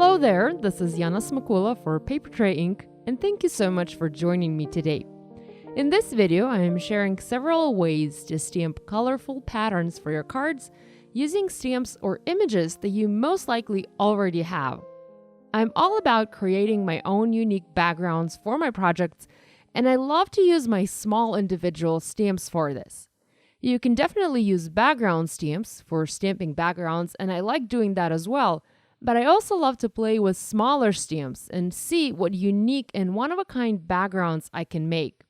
Hello there, this is Yana Smakula for Papertrey Ink, and thank you so much for joining me today. In this video, I am sharing several ways to stamp colorful patterns for your cards using stamps or images that you most likely already have. I'm all about creating my own unique backgrounds for my projects, and I love to use my small individual stamps for this. You can definitely use background stamps for stamping backgrounds, and I like doing that as well. But I also love to play with smaller stamps and see what unique and one-of-a-kind backgrounds I can make.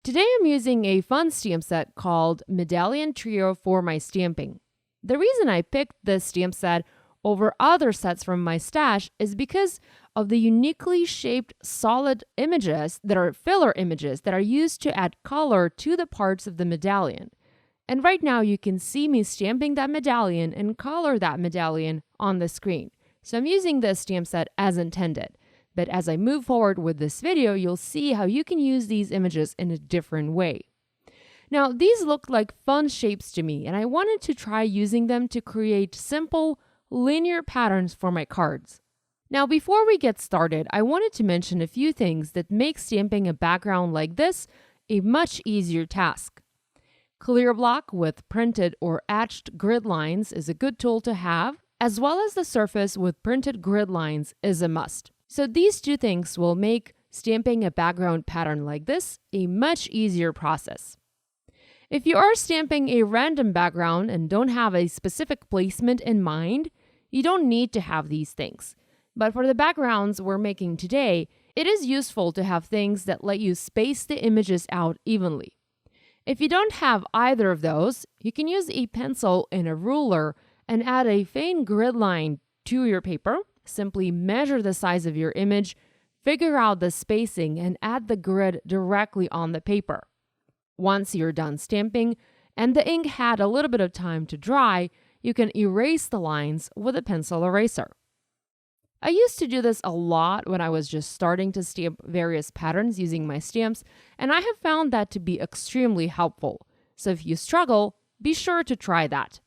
Today I'm using a fun stamp set called Medallion Trio for my stamping. The reason I picked this stamp set over other sets from my stash is because of the uniquely shaped solid images that are filler images that are used to add color to the parts of the medallion. And right now you can see me stamping that medallion and color that medallion on the screen. So I'm using this stamp set as intended, but as I move forward with this video, you'll see how you can use these images in a different way. Now, these look like fun shapes to me, and I wanted to try using them to create simple, linear patterns for my cards. Now, before we get started, I wanted to mention a few things that make stamping a background like this a much easier task. Clear block with printed or etched grid lines is a good tool to have, as well as the surface with printed grid lines is a must. So these two things will make stamping a background pattern like this a much easier process. If you are stamping a random background and don't have a specific placement in mind, you don't need to have these things. But for the backgrounds we're making today, it is useful to have things that let you space the images out evenly. If you don't have either of those, you can use a pencil and a ruler and add a faint grid line to your paper. Simply measure the size of your image, figure out the spacing, and add the grid directly on the paper. Once you're done stamping and the ink had a little bit of time to dry, you can erase the lines with a pencil eraser. I used to do this a lot when I was just starting to stamp various patterns using my stamps, and I have found that to be extremely helpful. So if you struggle, be sure to try that.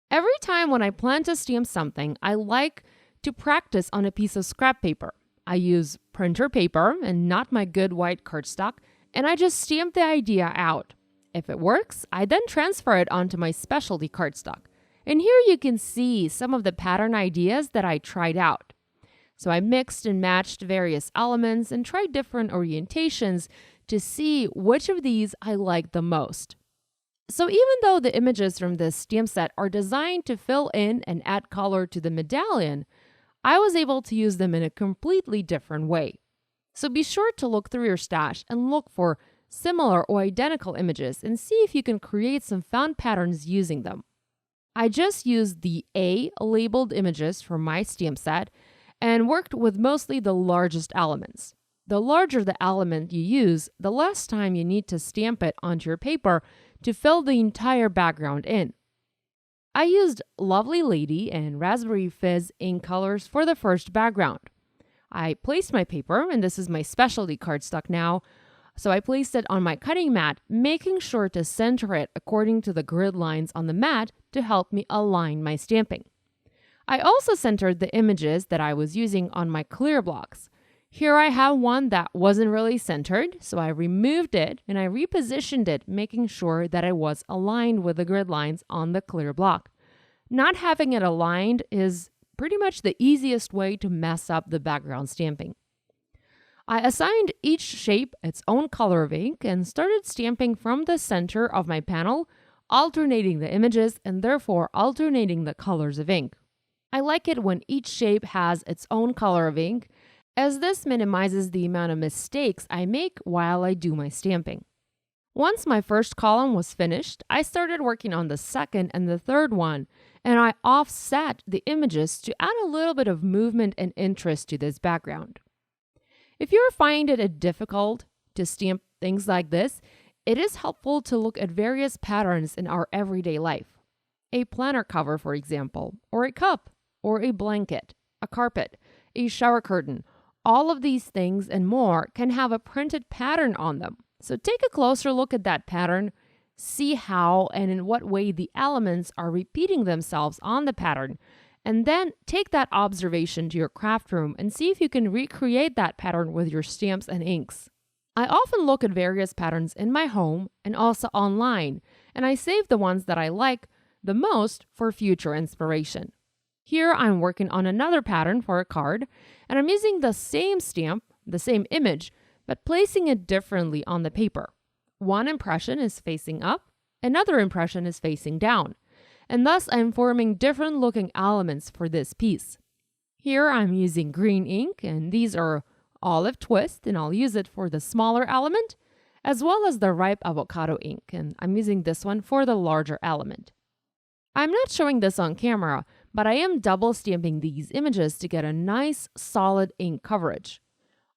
Every time when I plan to stamp something, I like to practice on a piece of scrap paper. I use printer paper and not my good white cardstock, and I just stamp the idea out. If it works, I then transfer it onto my specialty cardstock. And here you can see some of the pattern ideas that I tried out. So I mixed and matched various elements and tried different orientations to see which of these I liked the most. So even though the images from this stamp set are designed to fill in and add color to the medallion, I was able to use them in a completely different way. So be sure to look through your stash and look for similar or identical images and see if you can create some fun patterns using them. I just used the A labeled images from my stamp set and worked with mostly the largest elements. The larger the element you use, the less time you need to stamp it onto your paper to fill the entire background in. I used Lovely Lady and Raspberry Fizz ink colors for the first background. I placed my paper, and this is my specialty cardstock now, so I placed it on my cutting mat, making sure to center it according to the grid lines on the mat to help me align my stamping. I also centered the images that I was using on my clear blocks. Here I have one that wasn't really centered, so I removed it and I repositioned it, making sure that it was aligned with the grid lines on the clear block. Not having it aligned is pretty much the easiest way to mess up the background stamping. I assigned each shape its own color of ink and started stamping from the center of my panel, alternating the images and therefore alternating the colors of ink. I like it when each shape has its own color of ink, as this minimizes the amount of mistakes I make while I do my stamping. Once my first column was finished, I started working on the second and the third one, and I offset the images to add a little bit of movement and interest to this background. If you're finding it difficult to stamp things like this, it is helpful to look at various patterns in our everyday life. A planner cover, for example, or a cup, or a blanket, a carpet, a shower curtain. All of these things and more can have a printed pattern on them. So take a closer look at that pattern, see how and in what way the elements are repeating themselves on the pattern, And then take that observation to your craft room and see if you can recreate that pattern with your stamps and inks. I often look at various patterns in my home and also online, and I save the ones that I like the most for future inspiration. Here I'm working on another pattern for a card, and I'm using the same stamp, the same image, but placing it differently on the paper. One impression is facing up, another impression is facing down, and thus I'm forming different looking elements for this piece. Here I'm using green ink, and these are olive twist, and I'll use it for the smaller element, as well as the ripe avocado ink, and I'm using this one for the larger element. I'm not showing this on camera, but I am double stamping these images to get a nice solid ink coverage.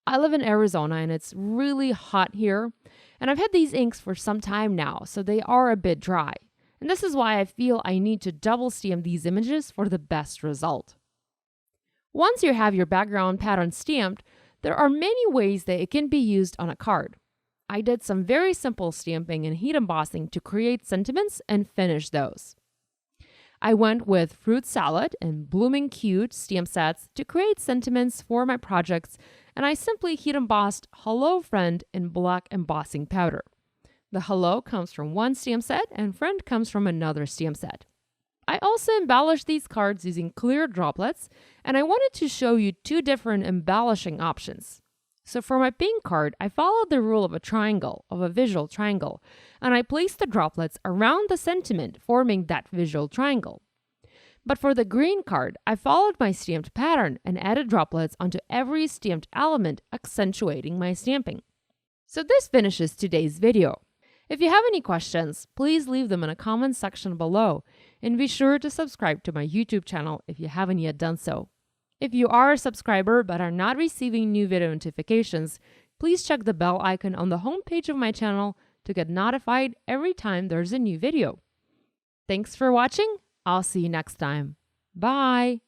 I live in Arizona and it's really hot here, and I've had these inks for some time now, so they are a bit dry. And this is why I feel I need to double stamp these images for the best result. Once you have your background pattern stamped, there are many ways that it can be used on a card. I did some very simple stamping and heat embossing to create sentiments and finish those. I went with fruit salad and blooming cute stamp sets to create sentiments for my projects, and I simply heat embossed Hello Friend in black embossing powder. The hello comes from one stamp set and friend comes from another stamp set. I also embellished these cards using clear droplets, and I wanted to show you two different embellishing options. So for my pink card, I followed the rule of a visual triangle, and I placed the droplets around the sentiment, forming that visual triangle. But for the green card, I followed my stamped pattern and added droplets onto every stamped element, accentuating my stamping. So this finishes today's video. If you have any questions, please leave them in a comment section below, and be sure to subscribe to my YouTube channel if you haven't yet done so. If you are a subscriber but are not receiving new video notifications, please check the bell icon on the homepage of my channel to get notified every time there's a new video. Thanks for watching. I'll see you next time. Bye!